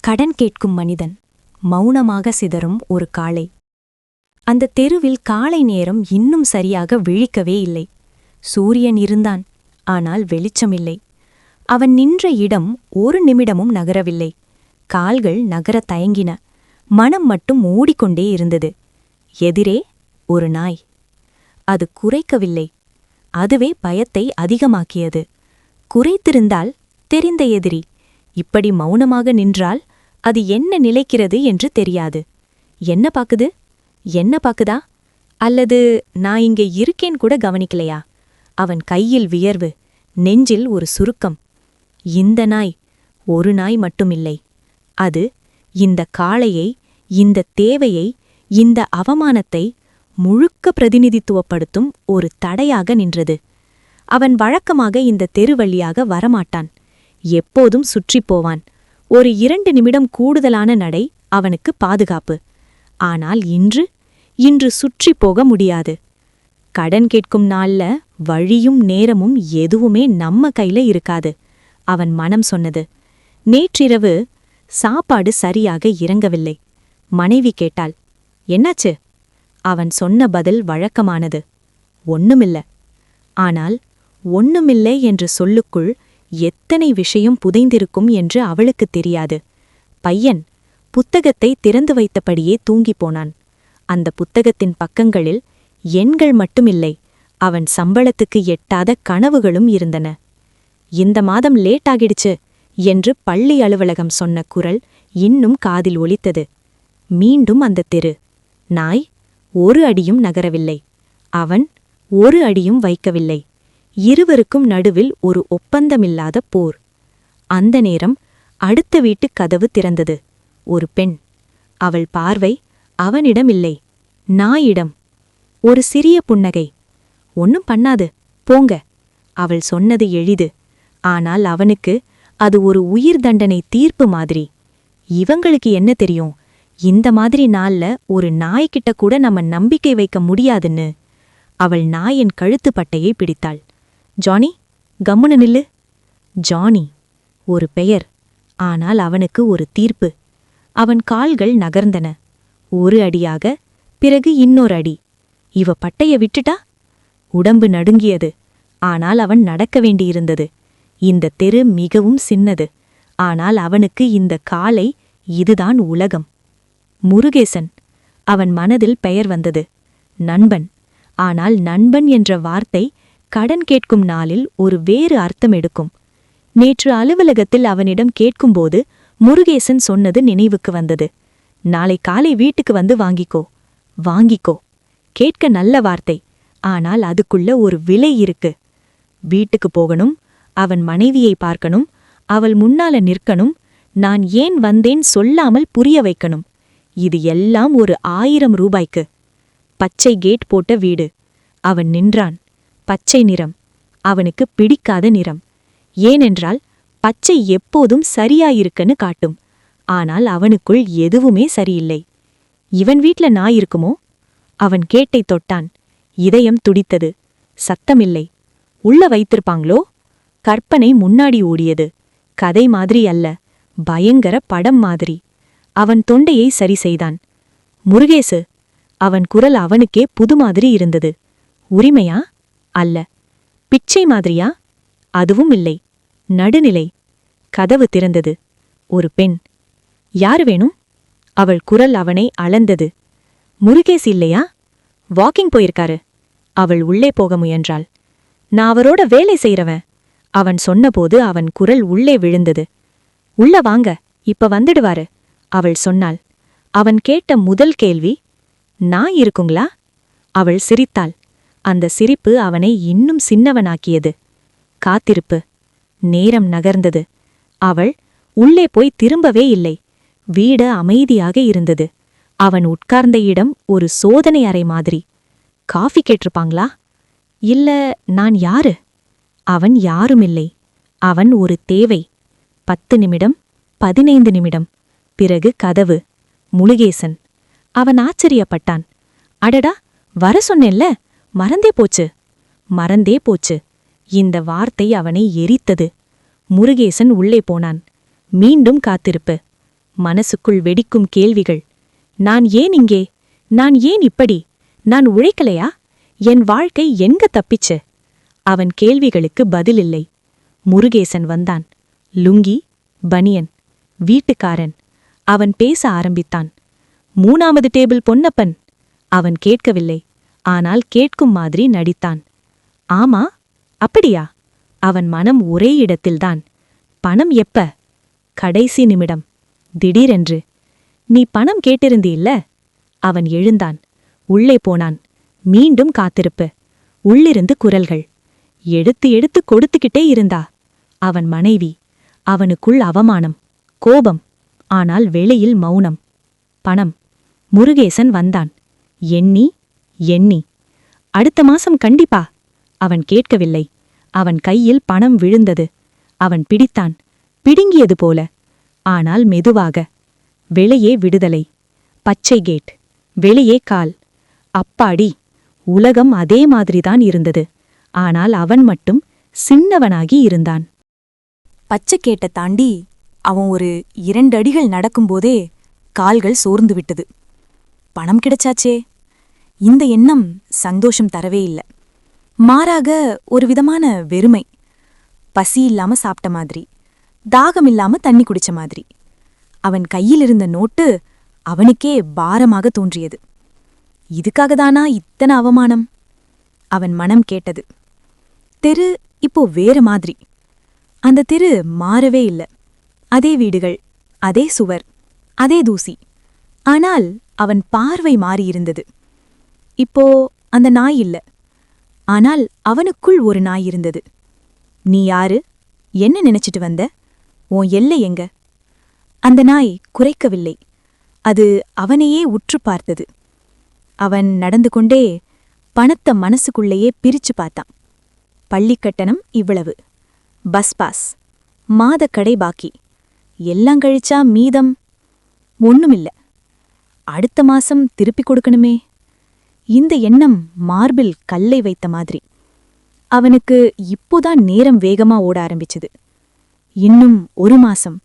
கடன் கேட்கும் மனிதன், மௌனமாக சிதறும் ஒரு காளை. அந்த தெருவில் காலை நேரம் இன்னும் சரியாக விழிக்கவே இல்லை. சூரியன் இருந்தான், ஆனால் வெளிச்சமில்லை. அவன் நின்ற இடம் ஒரு நிமிடமும் நகரவில்லை. கால்கள் நகரத் தயங்கின, மனம் மட்டும் ஓடிக்கொண்டே இருந்தது. எதிரே ஒரு நாய். அது குரைக்கவில்லை, அதுவே பயத்தை அதிகமாக்கியது. குரைத்திருந்தால் தெரிந்த எதிரி, இப்படி மௌனமாக நின்றால் அது என்ன நிலைக்கிறது என்று தெரியாது. என்ன பாக்குது? என்ன பாக்குதா? அல்லது நான் இங்கே இருக்கேன் கூட கவனிக்கலையா? அவன் கையில் வியர்வு, நெஞ்சில் ஒரு சுருக்கம். இந்த நாய் ஒரு நாய் மட்டுமில்லை. அது இந்த காளையை, இந்த தேவையை, இந்த அவமானத்தை முழுக்க பிரதிநிதித்துவப்படுத்தும் ஒரு தடையாக நின்றது. அவன் வழக்கமாக இந்த தெரு வழியாக வரமாட்டான். எப்போதும் சுற்றிப் போவான். ஒரு 2 நிமிடம் கூடுதலான நடை அவனுக்கு பாதுகாப்பு. ஆனால் இன்று சுற்றிப் போக முடியாது. கடன் கேட்கும் நாள்ல வழியும் நேரமும் எதுவுமே நம்ம கையில இருக்காது. அவன் மனம் சொன்னது. நேற்றிரவு சாப்பாடு சரியாக இறங்கவில்லை. மனைவி கேட்டாள், என்னாச்சு? அவன் சொன்ன பதில் வழக்கமானது, ஒண்ணுமில்ல. ஆனால் ஒண்ணுமில்லை என்ற சொல்லுக்குள் எத்தனை விஷயம் புதைந்திருக்கும் என்று அவளுக்குத் தெரியாது. பையன் புத்தகத்தை திறந்து வைத்தபடியே தூங்கிப் போனான். அந்த புத்தகத்தின் பக்கங்களில் எண்கள் மட்டுமில்லை, அவன் சம்பளத்துக்கு எட்டாத கனவுகளும் இருந்தன. இந்த மாதம் லேட் ஆகிடுச்சு என்று பள்ளி அலுவலகம் சொன்ன குரல் இன்னும் காதில் ஒலித்தது. மீண்டும் அந்த தெரு. நாய் ஒரு அடியும் நகரவில்லை. அவன் ஒரு அடியும் வைக்கவில்லை. இருவருக்கும் நடுவில் ஒரு ஒப்பந்தமில்லாத போர். அந்த நேரம் அடுத்த வீட்டுக் கதவு திறந்தது. ஒரு பெண். அவள் பார்வை அவனிடமில்லை, நாயிடம். ஒரு சிறிய புன்னகை. ஒன்னும் பண்ணாது, போங்க. அவள் சொன்னது எளிது. ஆனால் அவனுக்கு அது ஒரு உயிர் தண்டனை தீர்ப்பு மாதிரி. இவங்களுக்கு என்ன தெரியும், இந்த மாதிரி நாள்ல ஒரு நாய்கிட்ட கூட நம்ம நம்பிக்கை வைக்க முடியாதுன்னு. அவள் நாயின் கழுத்துப்பட்டையை பிடித்தாள். ஜானி, கம்முன்னு நில்லு. ஜானி ஒரு பெயர், ஆனால் அவனுக்கு ஒரு தீர்ப்பு. அவன் கால்கள் நகர்ந்தன. ஒரு அடியாக, பிறகு இன்னொரு அடி. இவ பட்டைய விட்டுட்டா? உடம்பு நடுங்கியது. ஆனால் அவன் நடக்க வேண்டியிருந்தது. இந்த தெரு மிகவும் சின்னது. ஆனால் அவனுக்கு இந்த காலை, இதுதான் உலகம். முருகேசன். அவன் மனதில் பெயர் வந்தது. நண்பன். ஆனால் நண்பன் என்ற வார்த்தை கடன் கேட்கும் நாளில் ஒரு வேறு அர்த்தம் எடுக்கும். நேற்று அலுவலகத்தில் அவனிடம் கேட்கும்போது முருகேசன் சொன்னது நினைவுக்கு வந்தது. நாளை காலை வீட்டுக்கு வந்து வாங்கிக்கோ. வாங்கிக்கோ. கேட்க நல்ல வார்த்தை, ஆனால் அதுக்குள்ள ஒரு விலை இருக்கு. வீட்டுக்கு போகணும், அவன் மனைவியை பார்க்கணும், அவள் முன்னால நிற்கணும், நான் ஏன் வந்தேன் சொல்லாமல் புரிய வைக்கணும். இது எல்லாம் ஒரு 1000 ரூபாய்க்கு. பச்சை கேட் போட்ட வீடு. அவன் நின்றான். பச்சை நிறம் அவனுக்கு பிடிக்காத நிறம். ஏனென்றால் பச்சை எப்போதும் சரியாயிருக்குன்னு காட்டும். ஆனால் அவனுக்குள் எதுவுமே சரியில்லை. இவன் வீட்ல நாய் இருக்குமோ? அவன் கேட்டை தொட்டான். இதயம் துடித்தது. சத்தமில்லை. உள்ள வைத்திருப்பாங்களோ? கற்பனை முன்னாடி ஓடியது. கதை மாதிரி அல்ல, பயங்கர படம் மாதிரி. அவன் தொண்டையை சரி செய்தான். முருகேசு. அவன் குரல் அவனுக்கே புது மாதிரி இருந்தது. உரிமையா? அல்ல. பிச்சை மாதிரியா? அதுவும் இல்லை. நடுநிலை. கதவு திறந்தது. ஒரு பெண். யாரு வேணும்? அவள் குரல் அவனை அளந்தது. முருகேஸ் இல்லையா? வாக்கிங் போயிருக்காரு. அவள் உள்ளே போக முயன்றாள். நான் அவரோட வேலை செய்றவன். அவன் சொன்னபோது அவன் குரல் உள்ளே விழுந்தது. உள்ள வாங்க, இப்ப வந்துடுவாரு. அவள் சொன்னாள். அவன் கேட்ட முதல் கேள்வி, நான் இருக்குங்களா? அவள் சிரித்தாள். அந்த சிரிப்பு அவனை இன்னும் சின்னவனாக்கியது. காத்திருப்பு. நேரம் நகர்ந்தது. அவள் உள்ளே போய் திரும்பவே இல்லை. வீடு அமைதியாக இருந்தது. அவன் உட்கார்ந்த இடம் ஒரு சோதனை அறை மாதிரி. காஃபி கேட்டிருப்பாங்களா? இல்ல, நான் யாரு? அவன் யாருமில்லை. அவன் ஒரு தேவை. 10 நிமிடம், 15 நிமிடம். பிறகு கதவு. முருகேசன். அவன் ஆச்சரியப்பட்டான். அடடா, வர சொன்னேன்ல, மறந்தே போச்சு. மறந்தே போச்சு. இந்த வார்த்தை அவனை எரித்தது. முருகேசன் உள்ளே போனான். மீண்டும் காத்திருப்பு. மனசுக்குள் வெடிக்கும் கேள்விகள். நான் ஏன் இங்கே? நான் ஏன் இப்படி? நான் உழைக்கலையா? என் வாழ்க்கை எங்க தப்பிச்சு? அவன் கேள்விகளுக்கு பதிலில்லை. முருகேசன் வந்தான். லுங்கி, பனியன், வீட்டுக்காரன். அவன் பேச ஆரம்பித்தான். 3வது டேபிள் பொன்னப்பன். அவன் கேட்கவில்லை. ஆனால் கேட்கும் மாதிரி நடித்தான். ஆமா, அப்படியா? அவன் மனம் ஒரே இடத்தில்தான். பணம் எப்ப? கடைசி நிமிடம். திடீரென்று. நீ பணம் கேட்டிருந்தீல்ல? அவன் எழுந்தான். உள்ளே போனான். மீண்டும் காத்திருப்பு. உள்ளிருந்து குரல்கள். எடுத்து எடுத்து கொடுத்துக்கிட்டே இருந்தா. அவன் மனைவி. அவனுக்குள் அவமானம், கோபம். ஆனால் வெளியில் மௌனம். பணம். முருகேசன் வந்தான். எண்ணி எண்ணி. அடுத்த மாசம் கண்டிப்பா. அவன் கேட்கவில்லை. அவன் கையில் பணம் விழுந்தது. அவன் பிடித்தான். பிடுங்கியது போல. ஆனால் மெதுவாக. வெளியே விடுதலை. பச்சை கேட். வெளியே கால். அப்பாடி! உலகம் அதே மாதிரிதான் இருந்தது. ஆனால் அவன் மட்டும் சின்னவனாகி இருந்தான். பச்சை கேட்டை தாண்டி அவன் ஒரு 2 அடிகள் நடக்கும்போதே கால்கள் சோர்ந்து விட்டது. பணம் கிடைச்சாச்சே. இந்த எண்ணம் சந்தோஷம் தரவே இல்ல. மாறாக ஒரு விதமான வெறுமை. பசி இல்லாம சாப்பிட்ட மாதிரி, தாகமில்லாம தண்ணி குடிச்ச மாதிரி. அவன் கையிலிருந்த நோட்டு அவனுக்கே பாரமாக தோன்றியது. இதுக்காகதானா இத்தனை அவமானம்? அவன் மனம் கேட்டது. தெரு இப்போ வேற மாதிரி. அந்த தெரு மாறவே இல்ல. அதே வீடுகள், அதே சுவர், அதே தூசி. ஆனால் அவன் பார்வை மாறியிருந்தது. இப்போ அந்த நாய் இல்ல. ஆனால் அவனுக்குள் ஒரு நாய் இருந்தது. நீ யாரு? என்ன நினைச்சிட்டு வந்த? உன் எல்லை எங்க? அந்த நாய் குறைக்கவில்லை. அது அவனையே உற்று பார்த்தது. அவன் நடந்து கொண்டே பணத்தை மனசுக்குள்ளேயே பிரிச்சு பார்த்தான். பள்ளிக்கட்டணம் இவ்வளவு, பஸ் பாஸ், மாதக்கடை பாக்கி, எல்லாம் கழிச்சா மீதம் ஒண்ணுமில்ல. அடுத்த மாசம் திருப்பி கொடுக்கணுமே. இந்த எண்ணம் மார்பில் கல்லை வைத்த மாதிரி. அவனுக்கு இப்போதான் நேரம் வேகமா ஓட ஆரம்பிச்சுது. இன்னும் 1 மாசம்.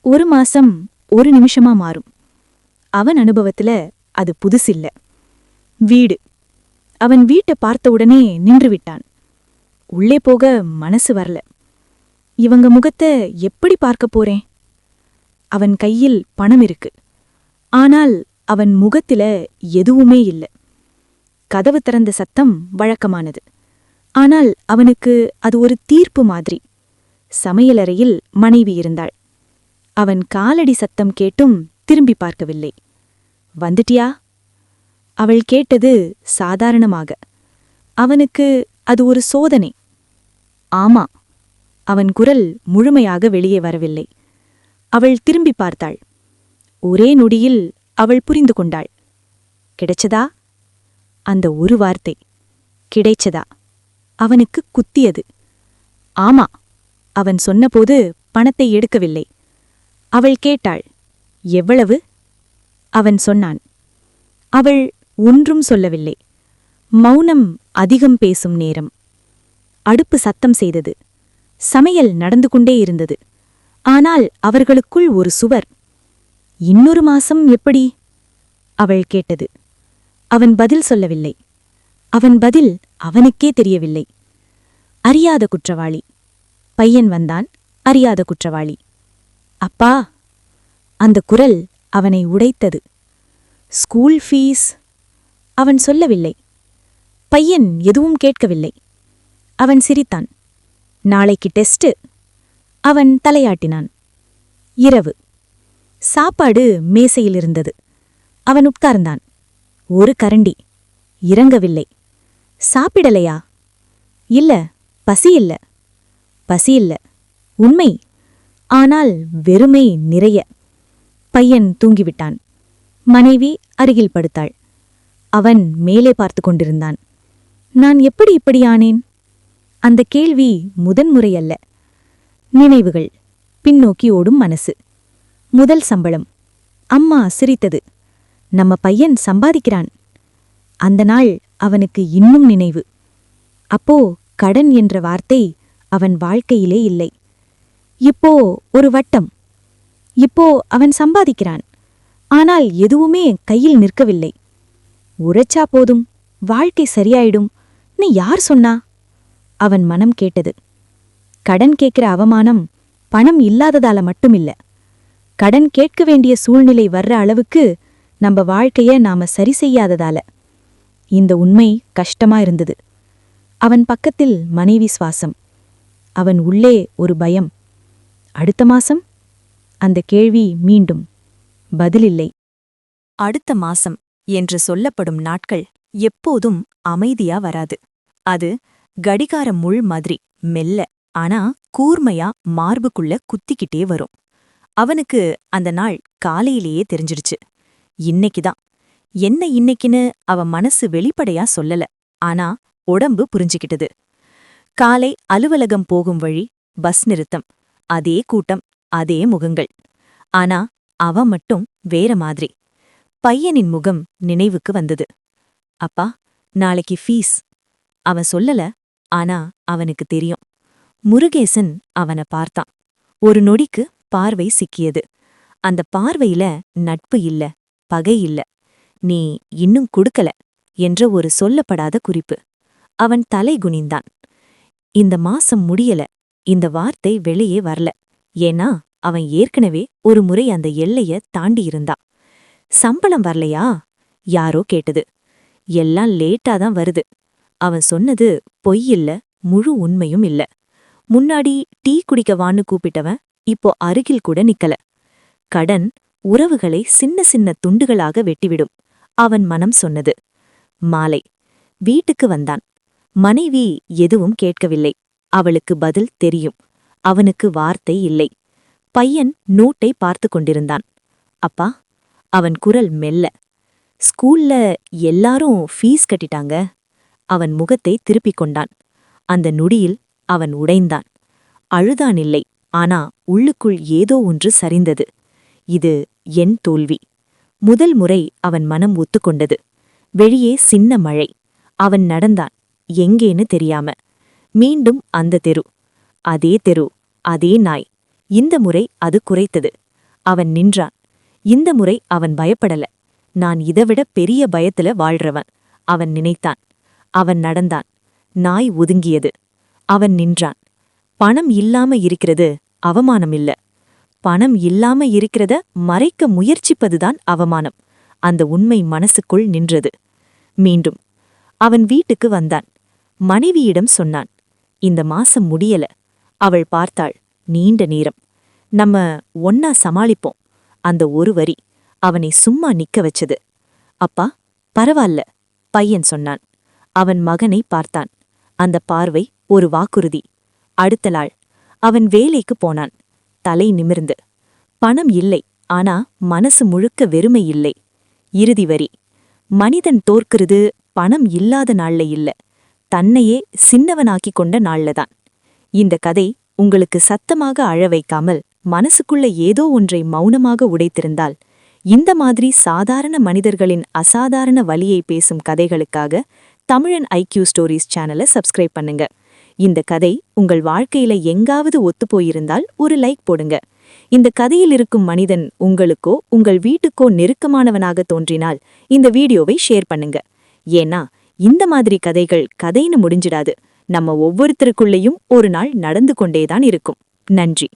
1 மாசம் 1 நிமிஷமா மாறும். அவன் அனுபவத்துல அது புதுசில்ல. வீடு. அவன் வீட்டை பார்த்தவுடனே நின்று விட்டான். உள்ளே போக மனசு வரல. இவங்க முகத்தை எப்படி பார்க்க போறேன்? அவன் கையில் பணம் இருக்கு. ஆனால் அவன் முகத்தில எதுவுமே இல்ல. கதவு திறந்த சத்தம் வழக்கமானது. ஆனால் அவனுக்கு அது ஒரு தீர்ப்பு மாதிரி. சமையலறையில் மனைவி இருந்தாள். அவன் காலடி சத்தம் கேட்டும் திரும்பி பார்க்கவில்லை. வந்துட்டியா? அவள் கேட்டது சாதாரணமாக. அவனுக்கு அது ஒரு சோதனை. ஆமா. அவன் குரல் முழுமையாக வெளியே வரவில்லை. அவள் திரும்பி பார்த்தாள். ஒரே நொடியில் அவள் புரிந்து கொண்டாள். கிடைச்சதா? அந்த ஒரு வார்த்தை. கிடைச்சதா? அவனுக்கு குத்தியது. ஆமா. அவன் சொன்னபோது பணத்தை எடுக்கவில்லை. அவள் கேட்டாள், எவ்வளவு? அவன் சொன்னான். அவள் ஒன்றும் சொல்லவில்லை. மௌனம் அதிகம் பேசும் நேரம். அடுப்பு சத்தம் செய்தது. சமையல் நடந்து கொண்டே இருந்தது. ஆனால் அவர்களுக்குள் ஒரு சுவர். இன்னொரு மாசம் எப்படி? அவள் கேட்டது. அவன் பதில் சொல்லவில்லை. அவன் பதில் அவனுக்கே தெரியவில்லை. அறியாத குற்றவாளி. பையன் வந்தான். அறியாத குற்றவாளி. அப்பா! அந்த குரல் அவனை உடைத்தது. School fees? அவன் சொல்லவில்லை. பையன் எதுவும் கேட்கவில்லை. அவன் சிரித்தான். நாளைக்கு டெஸ்ட். அவன் தலையாட்டினான். இரவு. சாப்பாடு மேசையிலிருந்தது. அவன் உட்கார்ந்தான். ஒரு கரண்டி. இறங்கவில்லை. சாப்பிடலையா? இல்ல, பசி இல்ல. பசி இல்ல, உண்மை. ஆனால் வெறுமை நிறைய. பையன் தூங்கிவிட்டான். மனைவி அருகில் படுத்தாள். அவன் மேலே பார்த்து கொண்டிருந்தான். நான் எப்படி இப்படி ஆனேன்? அந்த கேள்வி முதன்முறையல்ல. நினைவுகள். பின்னோக்கி ஓடும் மனசு. முதல் சம்பளம். அம்மா சிரித்தது. நம்ம பையன் சம்பாதிக்கிறான். அந்த நாள் அவனுக்கு இன்னும் நினைவு. அப்போ கடன் என்ற வார்த்தை அவன் வாழ்க்கையிலே இல்லை. இப்போ ஒரு வட்டம். இப்போ அவன் சம்பாதிக்கிறான். ஆனால் எதுவுமே கையில் நிற்கவில்லை. உழைச்சா போதும், வாழ்க்கை சரியாயிடும் நீ யார் சொன்னா? அவன் மனம் கேட்டது. கடன் கேட்கிற அவமானம் பணம் இல்லாததால மட்டுமில்ல. கடன் கேட்க வேண்டிய சூழ்நிலை வர்ற அளவுக்கு நம்ம வாழ்க்கைய நாம சரி செய்யாததால. இந்த உண்மை கஷ்டமா இருந்தது. அவன் பக்கத்தில் மனைவி சுவாசம். அவன் உள்ளே ஒரு பயம். அடுத்த மாசம்? அந்த கேள்வி மீண்டும். பதிலில்லை. அடுத்த மாசம் என்று சொல்லப்படும் நாட்கள் எப்போதும் அமைதியா வராது. அது கடிகார முள் மாதிரி மெல்ல, ஆனா கூர்மையா மார்புக்குள்ள குத்திக்கிட்டே வரும். அவனுக்கு அந்த நாள் காலையிலேயே தெரிஞ்சிடுச்சு. இன்னைக்குதான். என்ன இன்னைக்குன்னு அவன் மனசு வெளிப்படையா சொல்லல, ஆனா உடம்பு புரிஞ்சுக்கிட்டது. காலை அலுவலகம் போகும் வழி, பஸ் நிறுத்தம், அதே கூட்டம், அதே முகங்கள். ஆனா அவன் மட்டும் வேற மாதிரி. பையனின் முகம் நினைவுக்கு வந்தது. அப்பா, நாளைக்கு ஃபீஸ். அவன் சொல்லல, ஆனா அவனுக்கு தெரியும். முருகேசன் அவனை பார்த்தான். ஒரு நொடிக்கு பார்வை சிக்கியது. அந்த பார்வையில நட்பு இல்ல, பகை இல்ல. நீ இன்னும் குடுக்கல என்ற ஒரு சொல்லப்படாத குறிப்பு. அவன் தலை குனிந்தான். இந்த மாசம் முடியல. இந்த வார்த்தை வெளியே வரல. ஏன்னா அவன் ஏற்கனவே ஒரு முறை அந்த எல்லைய தாண்டியிருந்தான். சம்பளம் வரலையா? யாரோ கேட்டது. எல்லாம் லேட்டாதான் வருது. அவன் சொன்னது பொய்யில்ல, முழு உண்மையும் இல்ல. முன்னாடி டீ குடிக்கவான்னு கூப்பிட்டவன் இப்போ அருகில் கூட நிக்கல. கடன் உறவுகளை சின்ன சின்ன துண்டுகளாக வெட்டிவிடும், அவன் மனம் சொன்னது. மாலை வீட்டுக்கு வந்தான். மனைவி எதுவும் கேட்கவில்லை. அவளுக்கு பதில் தெரியும். அவனுக்கு வார்த்தை இல்லை. பையன் நோட்டை பார்த்து கொண்டிருந்தான். அப்பா, அவன் குரல் மெல்ல. ஸ்கூல்ல எல்லாரும் ஃபீஸ் கட்டிட்டாங்க. அவன் முகத்தை திருப்பிக் கொண்டான். அந்த நொடியில் அவன் உடைந்தான். அழுதானில்லை, ஆனா உள்ளுக்குள் ஏதோ ஒன்று சரிந்தது. இது என் தோல்வி. முதல் முறை அவன் மனம் ஒத்துக்கொண்டது. வெளியே சின்ன மழை. அவன் நடந்தான், எங்கேன்னு தெரியாம. மீண்டும் அந்த தெரு. அதே தெரு, அதே நாய். இந்த முறை அது குறைத்தது. அவன் நின்றான். இந்த முறை அவன் பயப்படல. நான் இதைவிட பெரிய பயத்துல வாழ்றவன், அவன் நினைத்தான். அவன் நடந்தான். நாய் ஒதுங்கியது. அவன் நின்றான். பணம் இல்லாம இருக்கிறது அவமானம் இல்ல. பணம் இல்லாம இருக்கிறத மறைக்க முயற்சிப்பதுதான் அவமானம். அந்த உண்மை மனசுக்குள் நின்றது. மீண்டும் அவன் வீட்டுக்கு வந்தான். மனைவியிடம் சொன்னான். இந்த மாசம் முடியல. அவள் பார்த்தாள். நீண்ட நேரம். நம்ம ஒன்னா சமாளிப்போம். அந்த ஒரு வரி அவனை சும்மா நிக்க வச்சது. அப்பா, பரவால்ல, பையன் சொன்னான். அவன் மகனை பார்த்தான். அந்த பார்வை ஒரு வாக்குறுதி. அடுத்த நாள் அவன் வேலைக்கு போனான். தலை நிமிர்ந்து. பணம் இல்லை, ஆனா மனசு முழுக்க வெறுமை இல்லை. இறுதி வரி. மனிதன் தோற்கிறது பணம் இல்லாத நாள்ல இல்ல, தன்னையே சின்னவனாக்கிக் கொண்ட நாள்லதான். இந்த கதை உங்களுக்கு சத்தமாக அழ வைக்காமல் மனசுக்குள்ள ஏதோ ஒன்றை மௌனமாக உடைத்திருந்தால், இந்த மாதிரி சாதாரண மனிதர்களின் அசாதாரண வலியை பேசும் கதைகளுக்காக தமிழன் IQ ஸ்டோரிஸ் சேனலை சப்ஸ்கிரைப் பண்ணுங்க. இந்த கதை உங்கள் வாழ்க்கையில எங்காவது ஒத்துப்போயிருந்தால் ஒரு லைக் போடுங்க. இந்த கதையில் இருக்கும் மனிதன் உங்களுக்கோ உங்கள் வீட்டுக்கோ நெருக்கமானவனாக தோன்றினால் இந்த வீடியோவை ஷேர் பண்ணுங்க. ஏன்னா இந்த மாதிரி கதைகள் கதைன்னு முடிஞ்சிடாது. நம்ம ஒவ்வொருத்தருக்குள்ளேயும் ஒரு நாள் நடந்து கொண்டேதான் இருக்கும். நன்றி.